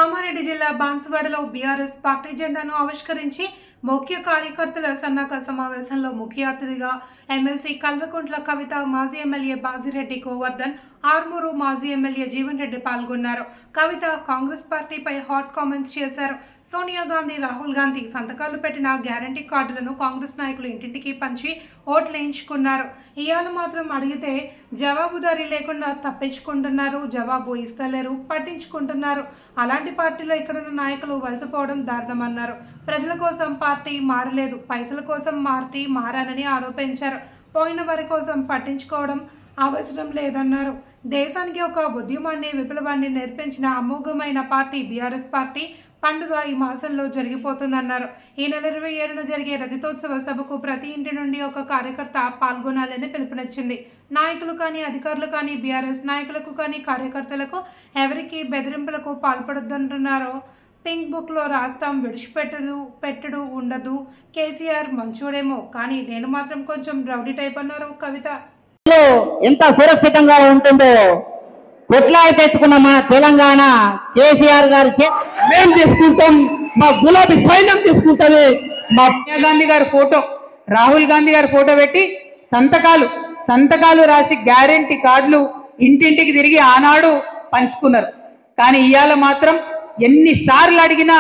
కామారెడ్డి జిల్లా బాన్సువాడలో BRS party జెండాను ఆవిష్కరించి ముఖ్య కార్యకర్తల సన్నాహక సమావేశంలో ముఖ్య అతిథిగా ఎమ్మెల్సీ కల్వకుంట్ల కవిత, మాజీ ఎమ్మెల్యే బాజిరెడ్డి గోవర్ధన్, ఆర్మూరు మాజీ ఎమ్మెల్యే జీవన్ రెడ్డి పాల్గొన్నారు. కవిత కాంగ్రెస్ పార్టీపై హాట్ కామెంట్స్ చేశారు. సోనియా గాంధీ, రాహుల్ గాంధీ సంతకాలు పెట్టిన గ్యారంటీ కార్డులను కాంగ్రెస్ నాయకులు ఇంటింటికి పంచి ఓట్లు వేయించుకున్నారు. ఇవాళ మాత్రం అడిగితే జవాబుదారీ లేకుండా తప్పించుకుంటున్నారు, జవాబు ఇస్తలేరు, పట్టించుకుంటున్నారు. అలాంటి పార్టీలో ఇక్కడున్న నాయకులు వలసపోవడం దారుణమన్నారు. ప్రజల కోసం పార్టీ మారలేదు, పైసల కోసం పార్టీ మారానని ఆరోపించారు. పోయిన వారి కోసం పట్టించుకోవడం అవసరం లేదన్నారు. దేశానికి ఒక ఉద్యమాన్ని, విప్లవాన్ని నేర్పించిన అమోఘమైన పార్టీ బీఆర్ఎస్ పార్టీ. పండుగ ఈ మాసంలో జరిగిపోతుందన్నారు. ఈ నెల 27న జరిగే రజతోత్సవ సభకు ప్రతి ఇంటి నుండి ఒక కార్యకర్త పాల్గొనాలని పిలుపునిచ్చింది. నాయకులు కానీ, అధికారులు కానీ, బీఆర్ఎస్ నాయకులకు కానీ, కార్యకర్తలకు ఎవరికి బెదిరింపులకు పాల్పడొద్దంటున్నారో పింక్ బుక్లో రాస్తాం, విడిచిపెట్టడు ఉండదు. కేసీఆర్ మంచోడేమో కానీ నేను మాత్రం కొంచెం రౌడీ టైప్ అన్నారు కవిత. ఎంత సురక్షితంగా ఉంటుందో కొట్లాడి తెచ్చుకున్న మన తెలంగాణ కేసీఆర్ గారి మేము తీసుకుంటాం, మా గులాబీ సైన్యం తీసుకుంటుంది. మా సోనియా గాంధీ గారి ఫోటో, రాహుల్ గాంధీ గారి ఫోటో పెట్టి సంతకాలు రాసి గ్యారెంటీ కార్డులు ఇంటింటికి తిరిగి ఆనాడు పంచుకున్నారు. కానీ ఇవాళ మాత్రం ఎన్నిసార్లు అడిగినా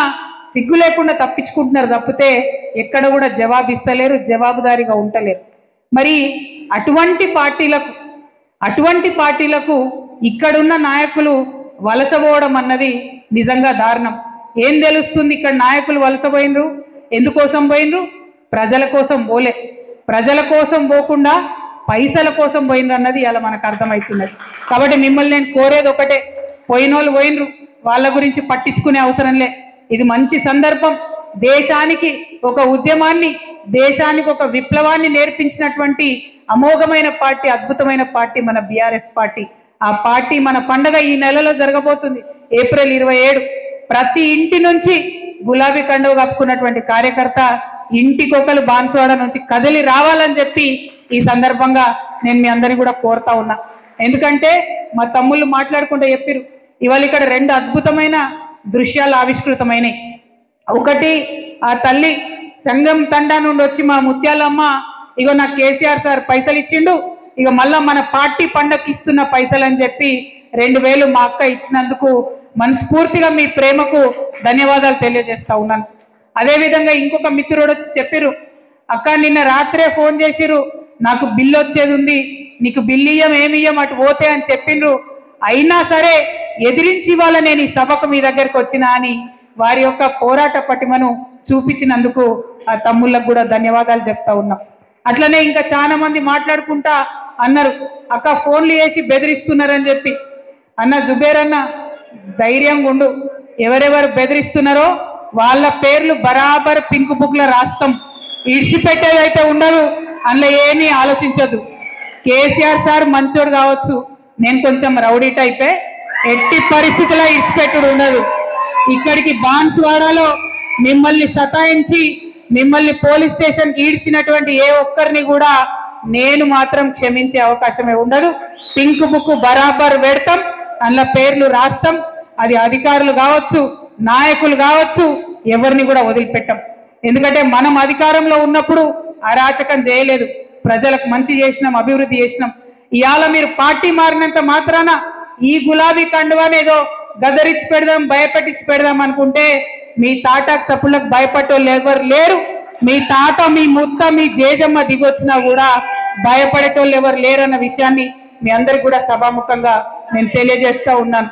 సిగ్గు లేకుండా తప్పించుకుంటున్నారు తప్పితే ఎక్కడ కూడా జవాబు ఇస్తలేరు, జవాబుదారీగా ఉండలేరు. మరి అటువంటి పార్టీలకు ఇక్కడున్న నాయకులు వలసపోవడం అన్నది నిజంగా దారుణం. ఏం తెలుస్తుంది ఇక్కడ నాయకులు వలసపోయినరు? ఎందుకోసం పోయినరు? ప్రజల కోసం పోలే. ప్రజల కోసం పోకుండా పైసల కోసం పోయినరు అన్నది ఇలా మనకు అర్థమవుతున్నది. కాబట్టి మిమ్మల్ని నేను కోరేది ఒకటే, పోయినోళ్ళు పోయినరు, వాళ్ళ గురించి పట్టించుకునే అవసరం లే. ఇది మంచి సందర్భం. దేశానికి ఒక ఉద్యమాన్ని, దేశానికి ఒక విప్లవాన్ని నేర్పించినటువంటి అమోఘమైన పార్టీ, అద్భుతమైన పార్టీ మన బీఆర్ఎస్ పార్టీ. ఆ పార్టీ మన పండుగ ఈ నెలలో జరగబోతుంది, ఏప్రిల్ 27. ప్రతి ఇంటి నుంచి గులాబీ కండువ కప్పుకున్నటువంటి కార్యకర్త ఇంటికొకరు బాన్సువాడ నుంచి కదిలి రావాలని చెప్పి ఈ సందర్భంగా నేను మీ అందరినీ కూడా కోరుతా ఉన్నా. ఎందుకంటే మా తమ్ముళ్ళు మాట్లాడుకుంటూ చెప్పారు, ఇవాళ ఇక్కడ 2 అద్భుతమైన దృశ్యాలు ఆవిష్కృతమైనాయి. ఒకటి, ఆ తల్లి సంఘం తండా నుండి వచ్చి మా ముత్యాలమ్మ, ఇగో నాకు కేసీఆర్ సార్ పైసలు ఇచ్చిండు, ఇక మళ్ళా మన పార్టీ పండగకి ఇస్తున్న పైసలు అని చెప్పి 2000 మా అక్క ఇచ్చినందుకు మనస్ఫూర్తిగా మీ ప్రేమకు ధన్యవాదాలు తెలియజేస్తా ఉన్నాను. అదేవిధంగా ఇంకొక మిత్రుడు వచ్చి చెప్పిరు, అక్క నిన్న రాత్రే ఫోన్ చేసిరు, నాకు బిల్లు వచ్చేది ఉంది, నీకు బిల్లు ఏమియ్యం అటు పోతే అని చెప్పిండ్రు. అయినా సరే ఎదిరించి వాళ్ళ నేను ఈ సభకు మీ దగ్గరికి వచ్చినా అని వారి యొక్క పోరాట పటిమను చూపించినందుకు ఆ తమ్ముళ్ళకు కూడా ధన్యవాదాలు చెప్తా ఉన్నాం. అట్లనే ఇంకా చాలా మంది మాట్లాడుకుంటా అన్నారు, అక్క ఫోన్లు చేసి బెదిరిస్తున్నారని చెప్పి. అన్న జుబేర్ అన్న, ధైర్యంగా ఉండు. ఎవరెవరు బెదిరిస్తున్నారో వాళ్ళ పేర్లు బరాబర్ పింక్ బుక్లో రాస్తాం, ఇడిచిపెట్టేదైతే ఉండదు, అందులో ఏమీ ఆలోచించదు. కేసీఆర్ సార్ మంచోడు కావచ్చు, నేను కొంచెం రౌడీ టైపే, ఎట్టి పరిస్థితుల్లో ఇడిచిపెట్టుడు ఉండదు. ఇక్కడికి బాన్సువాడలో మిమ్మల్ని సతాయించి మిమ్మల్ని పోలీస్ స్టేషన్కి ఈడ్చినటువంటి ఏ ఒక్కరిని కూడా నేను మాత్రం క్షమించే అవకాశమే ఉండదు. పింక్ బుక్ బరాబర్ పెడతాం, అందులో పేర్లు రాస్తాం. అది అధికారులు కావచ్చు, నాయకులు కావచ్చు, ఎవరిని కూడా వదిలిపెట్టాం. ఎందుకంటే మనం అధికారంలో ఉన్నప్పుడు అరాచకం చేయలేదు, ప్రజలకు మంచి చేసినాం, అభివృద్ధి చేసినాం. ఇవాళ మీరు పార్టీ మారినంత మాత్రాన ఈ గులాబీ కండువానేదో గదరించి పెడదాం, భయపెట్టించి పెడదాం అనుకుంటే మీ తాటాకు సప్పులకు భయపడేవాళ్ళు ఎవరు లేరు. మీ తాత, మీ ముత్త, మీ జేజమ్మ దిగొచ్చినా కూడా భయపడేటోళ్ళు ఎవరు లేరన్న విషయాన్ని మీ అందరికి కూడా సభాముఖంగా నేను తెలియజేస్తా ఉన్నాను.